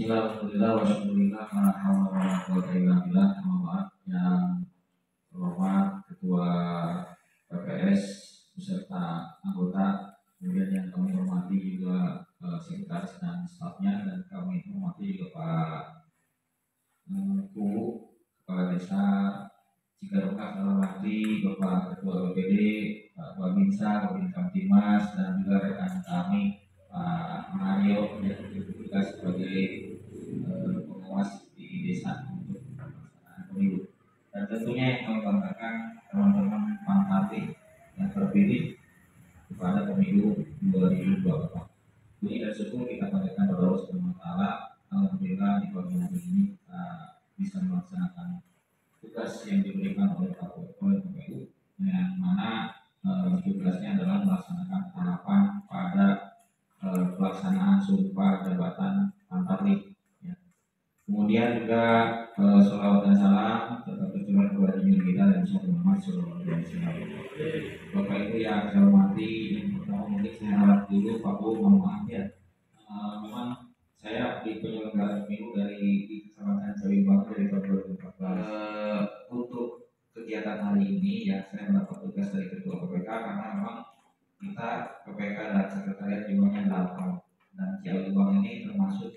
Bismillah, alhamdulillah, wasyukurillah, la haula wala quwwata illa billah. Yang terhormat Ketua PPS beserta anggota, kemudian yang kami hormati juga sekretaris dan stafnya, dan kami hormati juga Pak Menku, Kepala Desa Cikarengka, Kalawati, Bapak Ketua BPD, Pak Babinsa, Babin Kamtimas, dan juga rekan kami Pak Mario yang bertugas sebagai pengawas di desa untuk pelaksanaan pemilu. Dan tentunya yang kami banggakan teman-teman Pangkati yang terpilih pada pemilu 2024. Ini dan syukur kita panjatkan kepada Allah Subhanahu wa Ta'ala. Alhamdulillah di pagi hari ini kita bisa melaksanakan tugas yang diberikan oleh KPU, yang mana tugasnya adalah melaksanakan tahapan pada pelaksanaan sumpah jabatan Pantarlih. Ya. Kemudian juga sholawat dan salam tetap tercurah kepada junjungan kita dan Muhammad Sallallahu Alaihi Wasallam. Bapak Ibu yang saya hormati, yang pertama mungkin saya harap dulu Pak Bu, mohon maaf ya. Memang saya di penyelenggaraan pemilu dari Kecamatan Cawibang dari tahun 2014. Untuk kegiatan hari ini ya saya mendapat tugas dari Ketua PPK karena memang kita PPK dan Sekretariat jumlahnya 8 dan Cawibang ini termasuk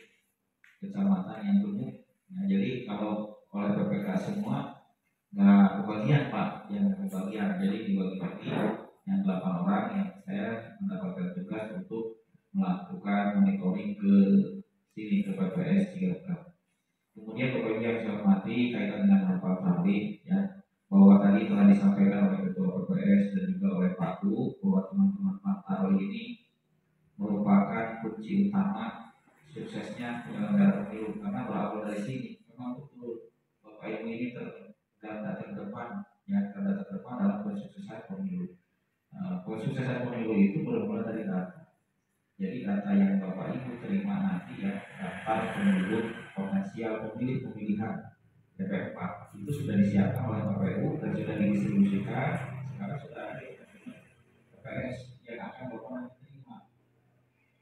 kecamatan yang gemuk. Nah, jadi kalau oleh PPK semua nggak kebagian Pak, yang kebagian, jadi dibagi-bagi yang 8 orang yang saya mendapatkan tugas untuk melakukan monitoring ke sini ke PPS Cikarengka. Kemudian Bapak Ibu yang saya hormati, kaitan dengan hafal tarikh ya, bahwa tadi telah disampaikan oleh Ketua PPS dan juga oleh Pak Bu bahwa teman-teman Pantarlih ini merupakan kunci utama suksesnya penyelenggaraan pemilu, karena berawal dari sini memang betul Bapak Ibu ini terdepan ya, terdepan dalam kesuksesan pemilu. Kesuksesan pemilu itu bermula dari data. Jadi data yang Bapak Ibu terima nanti ya, daftar penduduk potensial pemilih pemilihan DPR 4 itu sudah disiapkan oleh Bapak Ibu dan sudah didistribusikan. Sekarang sudah ada PPS yang akan Bapak nanti terima.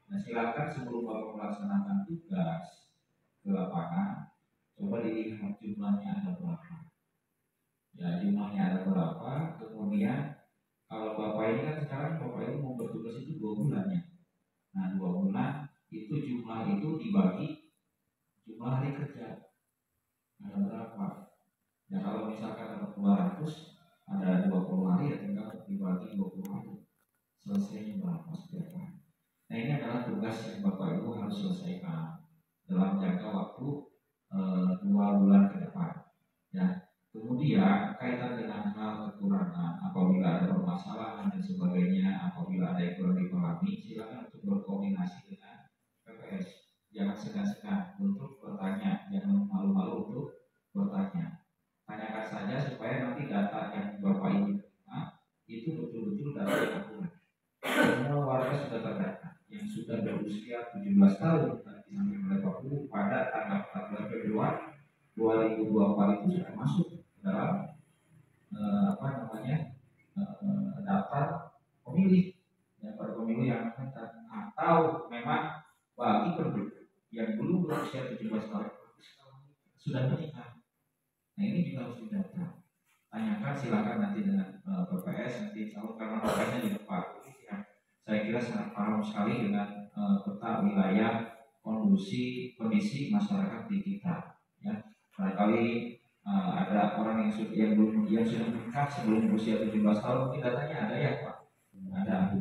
Nah, silakan sebelum Bapak melaksanakan tugas ke lapangan, coba dilihat jumlahnya ada berapa. Ya, jumlahnya ada berapa. Kemudian kalau Bapak ini kan sekarang Bapak Ibu mau bertugas itu 2 bulan ya. Nah, 2 bulan itu jumlah itu dibagi jumlah hari kerja. Ada berapa? Ya kalau misalkan ada 200, ada 20 hari ya tinggal dibagi 20 hari. Selesainya berapa setiap hari? Nah, ini adalah tugas yang Bapak Ibu harus selesaikan dalam jangka waktu 2 bulan ke depan. Ya. Kemudian kaitan dengan hal kekurangan, apabila ada permasalahan dan sebagainya, apabila ada yang kurang dipahami, silakan untuk berkoordinasi dengan PPS. Jangan segan-segan untuk bertanya, jangan malu-malu untuk bertanya. Tanyakan saja supaya nanti data yang Bapak Ibu terima itu betul-betul data yang akurat. Semua warga sudah terdata, yang sudah berusia 17 tahun tadi disampaikan oleh Pak Bu pada tanggal 14 Februari 2024 itu sudah masuk dalam daftar pemilih ya, pada pemilu yang akan datang. Atau memang bagi penduduk yang belum berusia 17 tahun sudah menikah. Nah, ini juga harus didata. Tanyakan silakan nanti dengan PPS nanti insya karena makanya di depan ya, saya kira sangat paham sekali dengan peta wilayah kondisi masyarakat di kita ya. Barangkali ada orang yang sudah menikah sebelum usia 17 tahun, mungkin datanya ada ya Pak? Ada.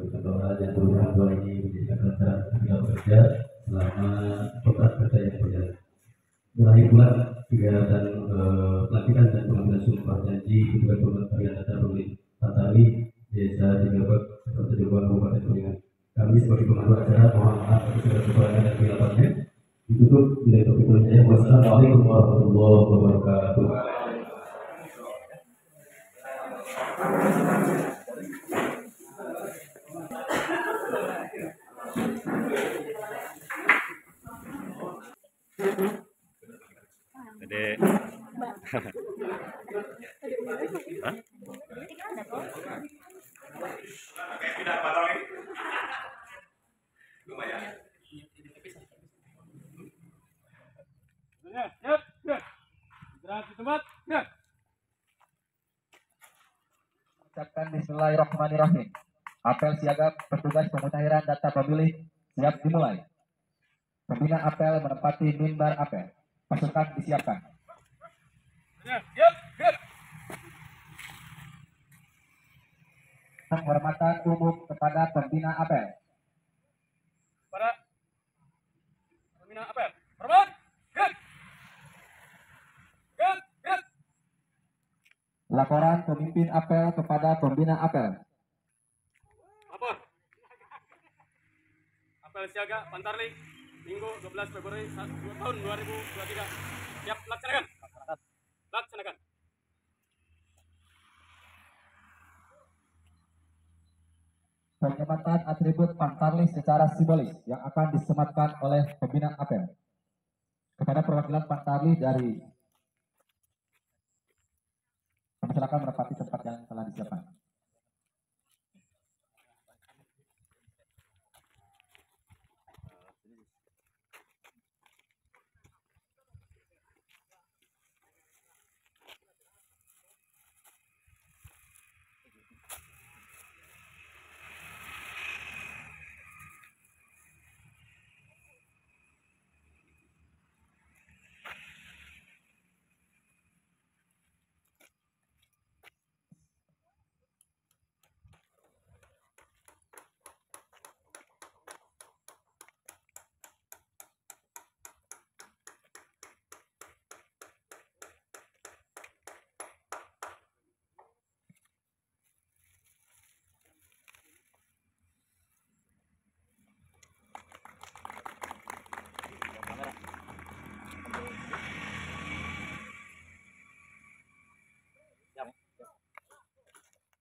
Berdoa dan doa ini menjadikan kita bekerja selama total kerja yang berjalan. Mulai bulan kegiatan pelatihan dan pengambilan sumpah janji kepada pemerintah data pemilih Pantarlih Desa Cikarengka Kecamatan Jombang Kabupaten Kuningan. Kami sebagai pemandu acara mohon maaf atas segala kekurangan dan kesilapannya. Ditutup bila itu saya. Wassalamualaikum warahmatullahi wabarakatuh. Gede. Hah? Ucapkan Bismillahirrahmanirrahim. Apel siaga petugas pemutahiran data pemilih siap dimulai. Pembina apel menempati mimbar apel. Pasukan disiapkan. Penghormatan umum kepada pembina apel. Para pembina apel, hormat. Laporan pemimpin apel kepada pembina apel. Lapor. Apel siaga Pantarli Minggu 12 Februari tahun 2023. Siap laksanakan. Laksanakan. Penyelamatan atribut Pantarli secara simbolis yang akan disematkan oleh pembina apel kepada perwakilan Pantarli dari silakan menempati tempat yang telah disiapkan.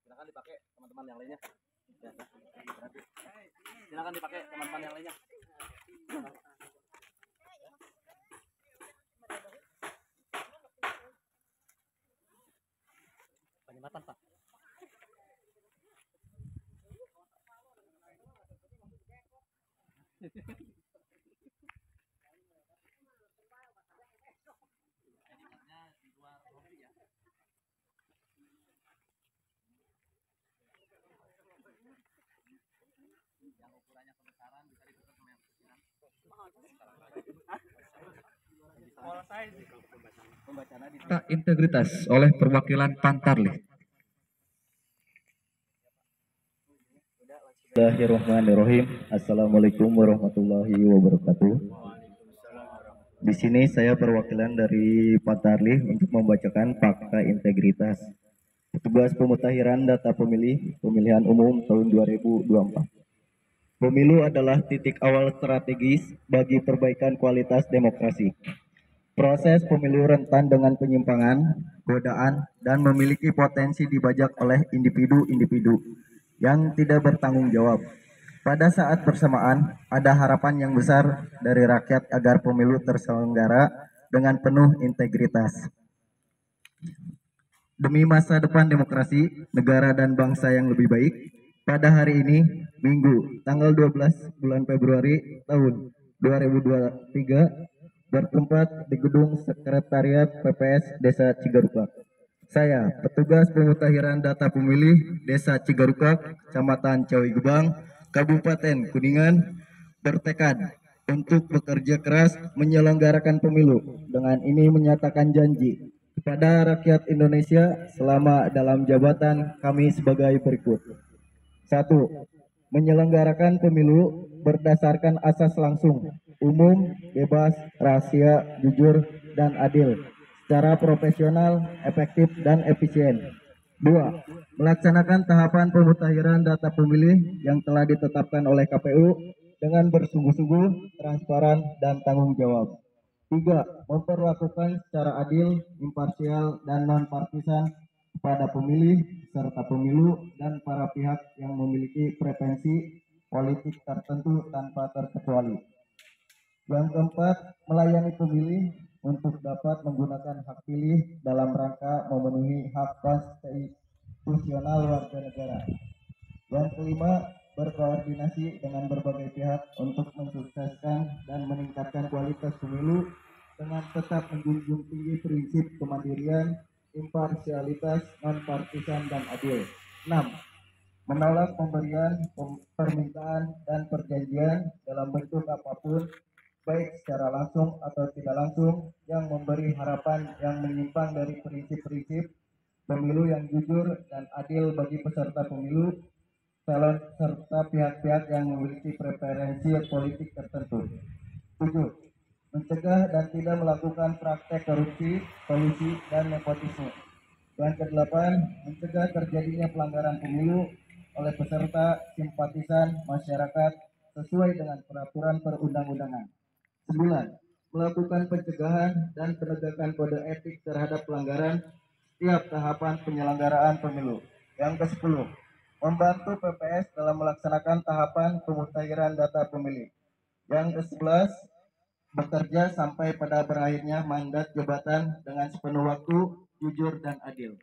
Silakan dipakai teman-teman yang lainnya. Silakan dipakai teman-teman yang lainnya. Penyematan, Pak. Integritas oleh perwakilan Pantarli. Bismillahirrahmanirrahim. Assalamualaikum warahmatullahi wabarakatuh. Di sini saya perwakilan dari Pantarli untuk membacakan fakta integritas petugas pemutahiran data pemilih pemilihan umum tahun 2024. Pemilu adalah titik awal strategis bagi perbaikan kualitas demokrasi. Proses pemilu rentan dengan penyimpangan, godaan, dan memiliki potensi dibajak oleh individu-individu yang tidak bertanggung jawab. Pada saat bersamaan, ada harapan yang besar dari rakyat agar pemilu terselenggara dengan penuh integritas. Demi masa depan demokrasi, negara dan bangsa yang lebih baik, pada hari ini, Minggu, tanggal 12 bulan Februari tahun 2023, bertempat di gedung Sekretariat PPS Desa Cigarukak. Saya, petugas pemutahiran data pemilih Desa Cigarukak, Kecamatan Cawi Gebang, Kabupaten Kuningan, bertekad untuk bekerja keras menyelenggarakan pemilu. Dengan ini menyatakan janji kepada rakyat Indonesia selama dalam jabatan kami sebagai berikut. 1. Menyelenggarakan pemilu berdasarkan asas langsung, umum, bebas, rahasia, jujur, dan adil, secara profesional, efektif, dan efisien. 2. Melaksanakan tahapan pemutahiran data pemilih yang telah ditetapkan oleh KPU dengan bersungguh-sungguh, transparan, dan tanggung jawab. 3. Memperlakukan secara adil, imparsial, dan non-partisan kepada pemilih, serta pemilu, dan para pihak yang memiliki preferensi politik tertentu tanpa terkecuali. Yang keempat, melayani pemilih untuk dapat menggunakan hak pilih dalam rangka memenuhi hak konstitusional warga negara. Yang kelima, berkoordinasi dengan berbagai pihak untuk mensukseskan dan meningkatkan kualitas pemilu dengan tetap menjunjung tinggi prinsip kemandirian, imparsialitas, non-partisan, dan adil. 6. Menolak pemberian, permintaan, dan perjanjian dalam bentuk apapun, baik secara langsung atau tidak langsung, yang memberi harapan yang menyimpang dari prinsip-prinsip pemilu yang jujur dan adil bagi peserta pemilu, calon serta pihak-pihak yang memiliki preferensi politik tertentu. 7. Mencegah dan tidak melakukan praktek korupsi, kolusi, dan nepotisme. Yang kedelapan, mencegah terjadinya pelanggaran pemilu oleh peserta, simpatisan, masyarakat sesuai dengan peraturan perundang-undangan. 9. Melakukan pencegahan dan penegakan kode etik terhadap pelanggaran setiap tahapan penyelenggaraan pemilu. Yang ke-10, membantu PPS dalam melaksanakan tahapan pemutakhiran data pemilih. Yang ke-11, bekerja sampai pada berakhirnya mandat jabatan dengan sepenuh waktu, jujur, dan adil.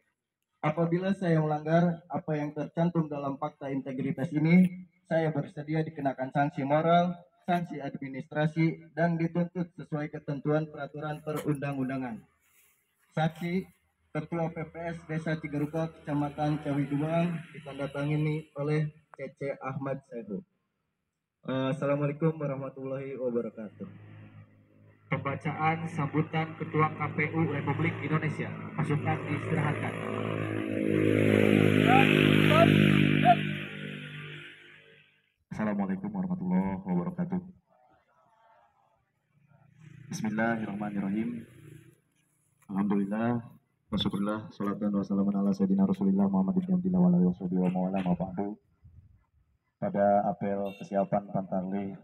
Apabila saya melanggar apa yang tercantum dalam fakta integritas ini, saya bersedia dikenakan sanksi moral, sanksi administrasi, dan dituntut sesuai ketentuan peraturan perundang-undangan. Saksi, Ketua PPS Desa Cigeruka, Kecamatan Cawiduang, ditandatangani oleh Cece Ahmad Sehu. Assalamualaikum warahmatullahi wabarakatuh. Pembacaan sambutan Ketua KPU Republik Indonesia. Pasukan diistirahatkan. Assalamualaikum warahmatullahi wabarakatuh. Bismillahirrahmanirrahim. Alhamdulillah, wasyukurillah, salatan wassalamun ala sayyidina Rasulillah Muhammad ibn Abdillah wa alihi wa mawala ma'ba'du. Pada apel kesiapan Pantarlih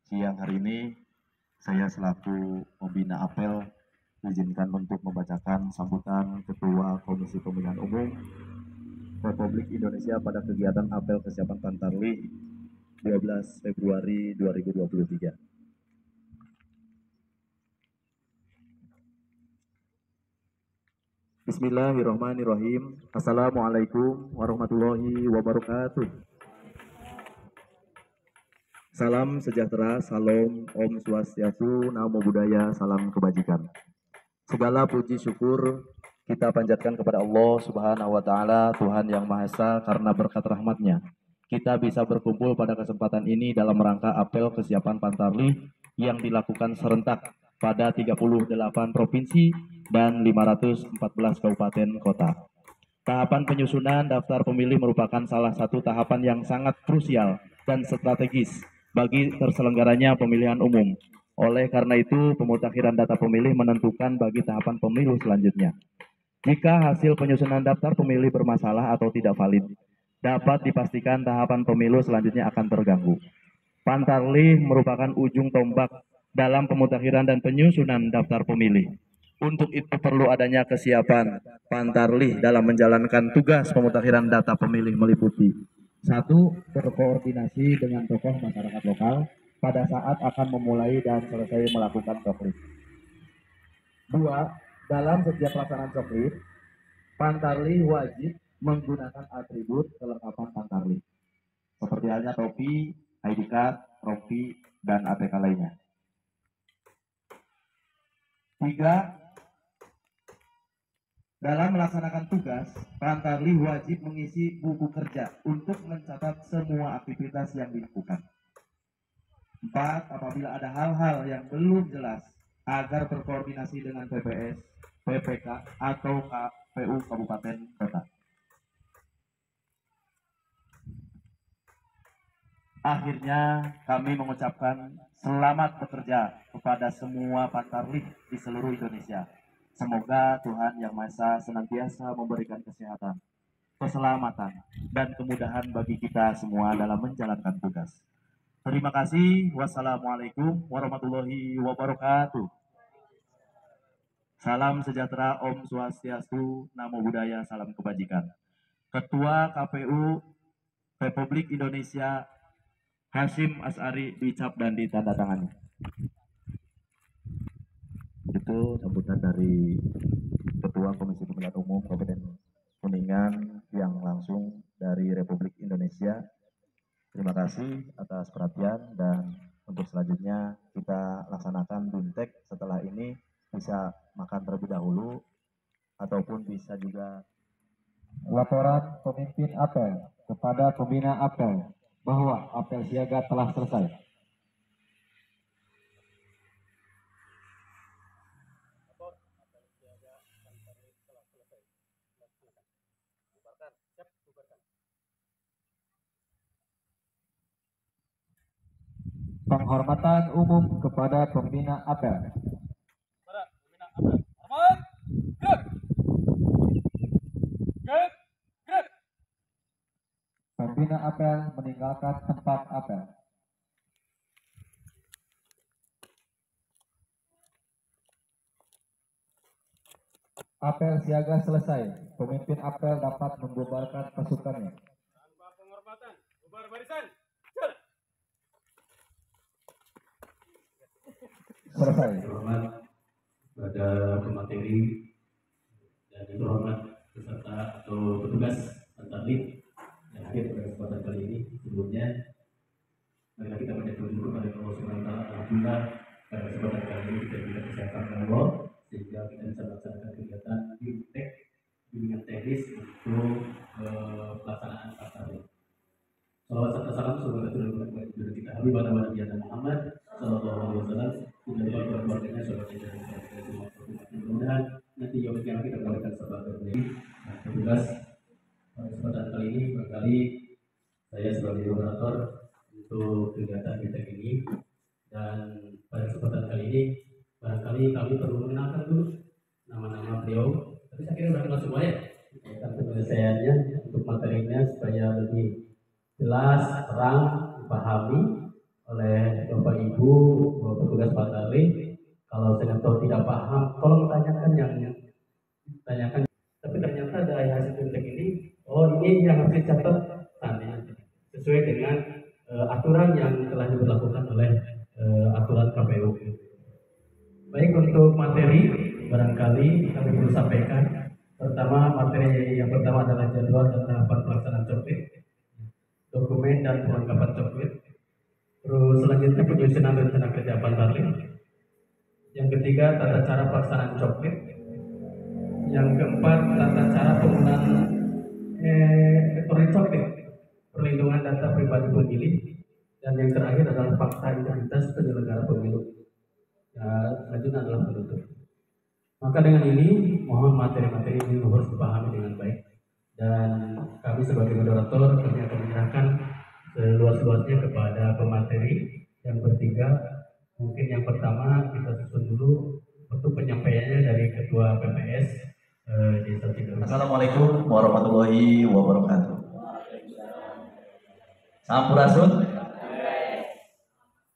siang hari ini, saya selaku pembina apel diizinkan untuk membacakan sambutan Ketua Komisi Pemilihan Umum Republik Indonesia pada kegiatan apel kesiapan Pantarlih 12 Februari 2023. Bismillahirrahmanirrahim. Assalamualaikum warahmatullahi wabarakatuh. Salam sejahtera, salam, Om Swastiastu, Namo Buddhaya, salam kebajikan. Segala puji syukur kita panjatkan kepada Allah Subhanahu wa Ta'ala, Tuhan yang Maha Esa, karena berkat rahmat-Nya kita bisa berkumpul pada kesempatan ini dalam rangka apel kesiapan Pantarlih yang dilakukan serentak pada 38 provinsi dan 514 kabupaten kota. Tahapan penyusunan daftar pemilih merupakan salah satu tahapan yang sangat krusial dan strategis bagi terselenggaranya pemilihan umum. Oleh karena itu, pemutakhiran data pemilih menentukan bagi tahapan pemilu selanjutnya. Jika hasil penyusunan daftar pemilih bermasalah atau tidak valid, dapat dipastikan tahapan pemilu selanjutnya akan terganggu. Pantarlih merupakan ujung tombak dalam pemutakhiran dan penyusunan daftar pemilih. Untuk itu perlu adanya kesiapan Pantarlih dalam menjalankan tugas pemutakhiran data pemilih meliputi: 1. Berkoordinasi dengan tokoh masyarakat lokal pada saat akan memulai dan selesai melakukan coklit. 2. Dalam setiap pelaksanaan coklit, Pantarlih wajib menggunakan atribut kelengkapan Pantarlih, seperti halnya topi, ID card, rompi, dan APK lainnya. 3. Dalam melaksanakan tugas, Pantarlih wajib mengisi buku kerja untuk mencatat semua aktivitas yang dilakukan. 4. Apabila ada hal-hal yang belum jelas, agar berkoordinasi dengan PPS, PPK, atau KPU Kabupaten Kota. Akhirnya, kami mengucapkan selamat bekerja kepada semua Pantarlih di seluruh Indonesia. Semoga Tuhan Yang Maha Esa senantiasa memberikan kesehatan, keselamatan, dan kemudahan bagi kita semua dalam menjalankan tugas. Terima kasih. Wassalamualaikum warahmatullahi wabarakatuh. Salam sejahtera, Om Swastiastu, Namo Buddhaya, salam kebajikan. Ketua KPU Republik Indonesia Hasyim Asy'ari dicap dan ditandatangani. itu sambutan dari Ketua Komisi Pemilihan Umum Kabupaten Kuningan yang langsung dari Republik Indonesia. Terima kasih atas perhatian, dan untuk selanjutnya kita laksanakan BIMTEK. Setelah ini bisa makan terlebih dahulu ataupun bisa juga. Laporan pemimpin apel kepada pembina apel bahwa apel siaga telah selesai. Penghormatan umum kepada pembina apel. Pada pembina apel. Hormat. Gerak. Gerak. Gerak. Pembina apel meninggalkan tempat apel. Apel siaga selesai. Pemimpin apel dapat membubarkan pasukannya. Tanpa penghormatan, bubar barisan. Jalan. Selesai. Terhormat pada pemateri dan yang terhormat peserta atau petugas Antarlip yang hadir pada kesempatan kali ini. Sebelumnya, marilah kita bersyukur dulu pada Allah Subhanahu wa Ta'ala. Alhamdulillah pada kesempatan kali ini kita diberikan kesehatan oleh Allah sehingga kita bisa melaksanakan kegiatan BIMTEK bimbingan teknis untuk pelaksanaan Antarlip. Salawat serta salam semoga tercurah kepada kita Habib Nabi Muhammad Sallallahu Alaihi Wasallam dan keluarganya, sahabatnya dan semua umat. Mudah-mudahan nanti yaumul kiamat kita mendapatkan sahabat ini. Tugas pada kesempatan kali ini barangkali saya sebagai moderator untuk kegiatan kita ini, dan pada kesempatan kali ini barangkali kami perlu mengenalkan dulu nama-nama beliau. Tapi saya kira sudah kenal semua ya. Tentang penyelesaiannya untuk materinya supaya lebih jelas, terang, dipahami oleh Bapak Ibu petugas Antarlip. Kalau saya tahu tidak paham, tolong tanyakan yang tanyakan. Tapi ternyata dari hasil BIMTEK ini, oh ini yang harus dicatat sesuai dengan aturan yang telah diberlakukan oleh aturan KPU. Baik, untuk materi barangkali kami perlu sampaikan. Pertama, materi yang pertama adalah jadwal dan tahapan pelaksanaan coklit, dokumen dan perlengkapan coklit. Terus selanjutnya penyusunan rencana kerja Antarlip. Yang ketiga, tata cara pelaksanaan coklit. Yang keempat, tata cara penggunaan elektronik coklit, perlindungan data pribadi pemilih. Dan yang terakhir adalah fakta integritas penyelenggara pemilu. Dan selanjutnya adalah penutup. Maka dengan ini, mohon materi-materi ini harus dipahami dengan baik. Dan kami sebagai moderator kami akan menyerahkan seluas-luasnya kepada pemateri yang bertiga. Mungkin yang pertama kita susun dulu untuk penyampaiannya dari Ketua PPS Desa Cigaruk. Assalamualaikum warahmatullahi wabarakatuh. Sampurasun.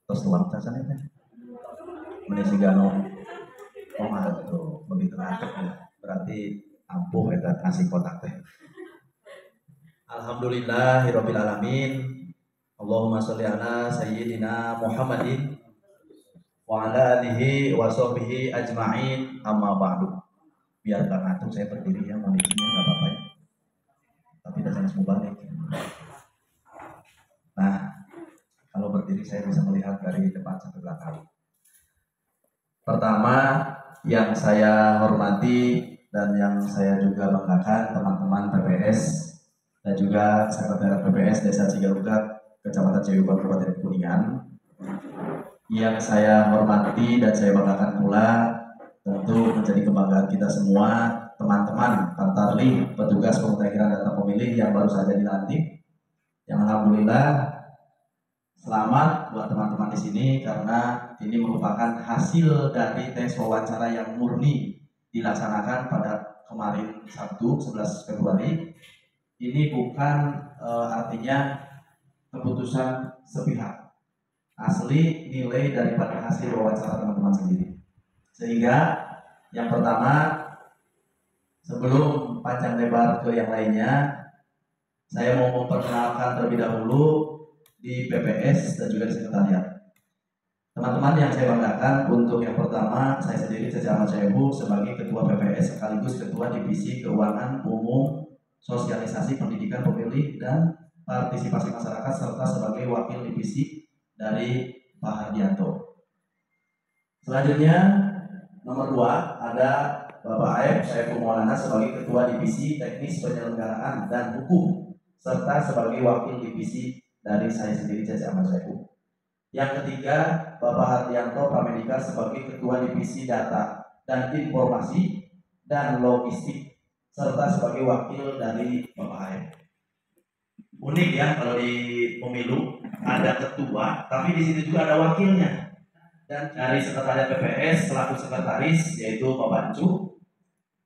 Terus tuang cacan itu. Menisi gano. Oh tuh begitu ngantuk ya. Berarti ampuh kita kasih kotak teh. Alhamdulillahirabbil alamin. Allahumma sholli ala sayyidina Muhammadin wa ala alihi wa sahbihi ajma'in, amma ba'du. Biar gak ngantuk saya berdiri ya, mohon izinnya gak apa-apa ya. Tapi dasarnya semua balik. Nah, kalau berdiri saya bisa melihat dari depan sampai belakang. Pertama, yang saya hormati dan yang saya juga banggakan teman-teman PPS dan juga sekretariat PPS Desa Cigarugat, Kecamatan Cibubur, Kabupaten Kuningan. Yang saya hormati dan saya banggakan pula, tentu menjadi kebanggaan kita semua, teman-teman Antarlip, petugas pemutahiran data pemilih yang baru saja dilantik. Yang alhamdulillah selamat buat teman-teman di sini karena ini merupakan hasil dari tes wawancara yang murni dilaksanakan pada kemarin Sabtu 11 Februari. Ini bukan artinya keputusan sepihak. Asli nilai daripada hasil wawancara teman-teman sendiri. Sehingga yang pertama, sebelum panjang lebar ke yang lainnya, saya mau memperkenalkan terlebih dahulu di PPS dan juga di sekretariat. Teman-teman yang saya banggakan, untuk yang pertama, saya sendiri Caca Ahmad Syaihu sebagai Ketua PPS sekaligus Ketua Divisi Keuangan Umum, Sosialisasi Pendidikan Pemilih dan Partisipasi Masyarakat serta sebagai Wakil Divisi dari Pak Hardianto. Selanjutnya nomor 2 ada Bapak Aep Syaiful Maulana sebagai Ketua Divisi Teknis Penyelenggaraan dan Hukum serta sebagai Wakil Divisi dari saya sendiri Caca Ahmad Syaihu. Yang ketiga, Bapak Hardianto Pramedika sebagai Ketua Divisi Data dan Informasi dan Logistik serta sebagai wakil dari Bapak Aep. Unik ya, kalau di pemilu ada ketua, tapi di situ juga ada wakilnya. Dan dari sekretariat PPS selaku sekretaris yaitu Bapak Encu,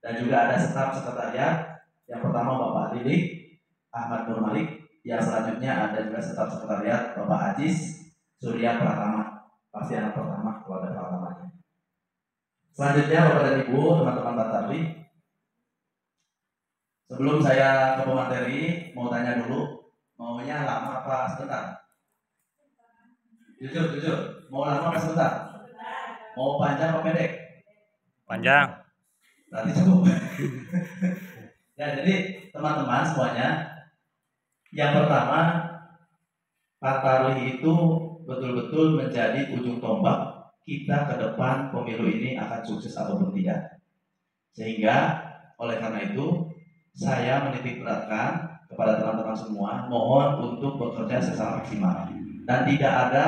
dan juga ada staf sekretariat yang pertama Bapak Lilik Ahmad Nur Malik, yang selanjutnya ada juga staf sekretariat Bapak Ajis Surya Pratama, pasti anak pertama kalau ada Pratamanya. Selanjutnya Bapak dan Ibu, teman-teman Batarli, sebelum saya ke pemateri, mau tanya dulu, maunya lama apa sebentar? Jujur, mau lama apa sebentar? Mau panjang apa pendek? Panjang. Berarti cukup. Ya, jadi teman-teman semuanya, yang pertama, Batarli itu betul-betul menjadi ujung tombak kita ke depan pemilu ini akan sukses ataupun tidak. Sehingga oleh karena itu saya menitik beratkan kepada teman-teman semua, mohon untuk bekerja secara maksimal dan tidak ada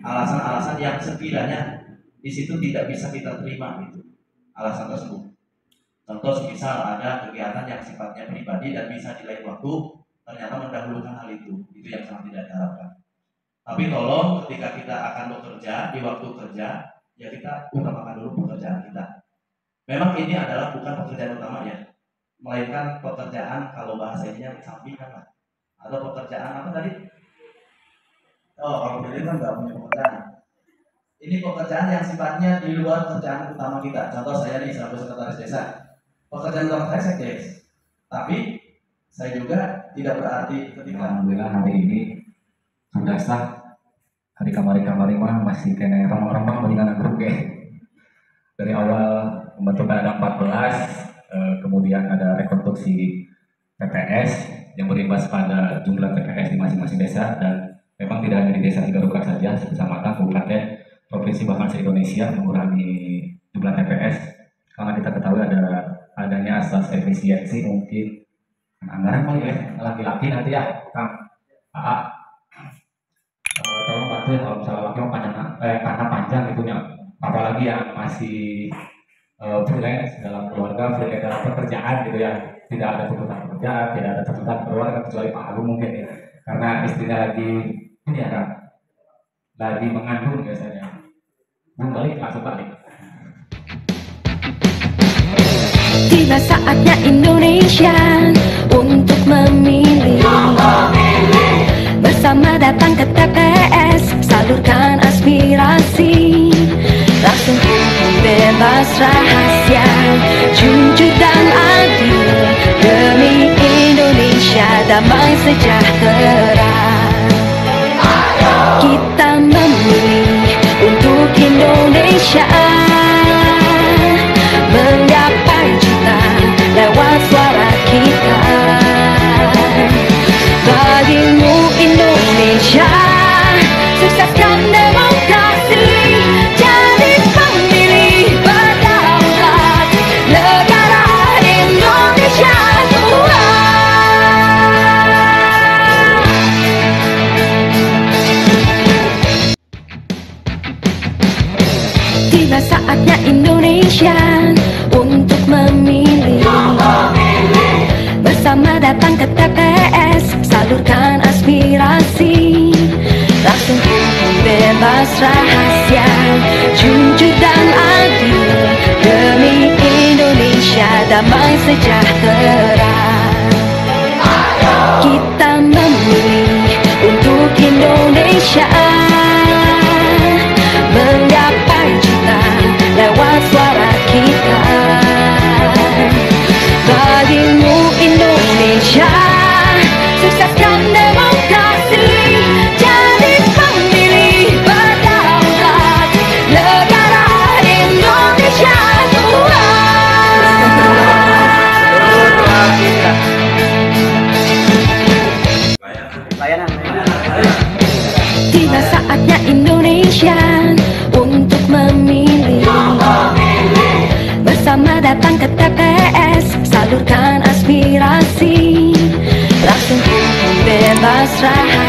alasan-alasan yang sekiranya di situ tidak bisa kita terima gitu, alasan tersebut. Contoh misal ada kegiatan yang sifatnya pribadi dan bisa di lain waktu ternyata mendahulukan hal itu yang sangat tidak diharapkan. Tapi tolong ketika kita akan bekerja di waktu kerja, ya kita utamakan dulu pekerjaan kita. Memang ini adalah bukan pekerjaan utama ya, melainkan pekerjaan kalau bahasa ininya disampingkan lah. Atau pekerjaan apa tadi? Oh, kalau ini kan nggak punya pekerjaan. Ini pekerjaan yang sifatnya di luar pekerjaan utama kita. Contoh saya nih selaku sekretaris desa. Pekerjaan utama saya sekdes. Tapi saya juga tidak berarti ketika alhamdulillah hari ini sudah sah. Hari kamari mah masih kena remang-remang mendingan grup ya. Dari awal pembentukan ada 14, kemudian ada rekonstruksi TPS yang berimbas pada jumlah TPS di masing-masing desa, dan memang tidak hanya di desa Cigarukak saja, kecamatan, kabupaten, provinsi bahkan se-Indonesia mengurangi jumlah TPS karena kita ketahui adanya asas efisiensi. Mungkin anggaran kali ya, laki-laki nanti ya Kang tolong bantu ya kalau misalnya laki karena panjang itunya, apalagi yang masih freelance dalam keluarga, freelance dalam pekerjaan gitu ya, tidak ada tuntutan pekerjaan, tidak ada tuntutan keluarga kecuali Pak Agung mungkin ya, karena istrinya lagi ini ya Kang, lagi mengandung biasanya. Belum balik, langsung balik. Tiba saatnya Indonesia untuk memilih. Bersama datang ke TPS, salurkan aspirasi. Langsung bebas rahasia, jujur dan adil, demi Indonesia damai sejahtera. Kita memilih untuk Indonesia, menggapai cita lewat suara kita. Bagimu Indonesia, sukseskan demokrasi, jadi pemilih berdaulat, negara Indonesia tua. Tiba saatnya Indonesia untuk memilih. Bersama datang ke TPS, salurkan aspirasi. Langsung bebas rahasia, jujur dan adil, demi Indonesia damai sejahtera. Kita memilih untuk Indonesia, menggapai cita lewat suara kita. Bagimu Indonesia, sukseskan demokrasi, jadi pemilih berdaulat, pasrah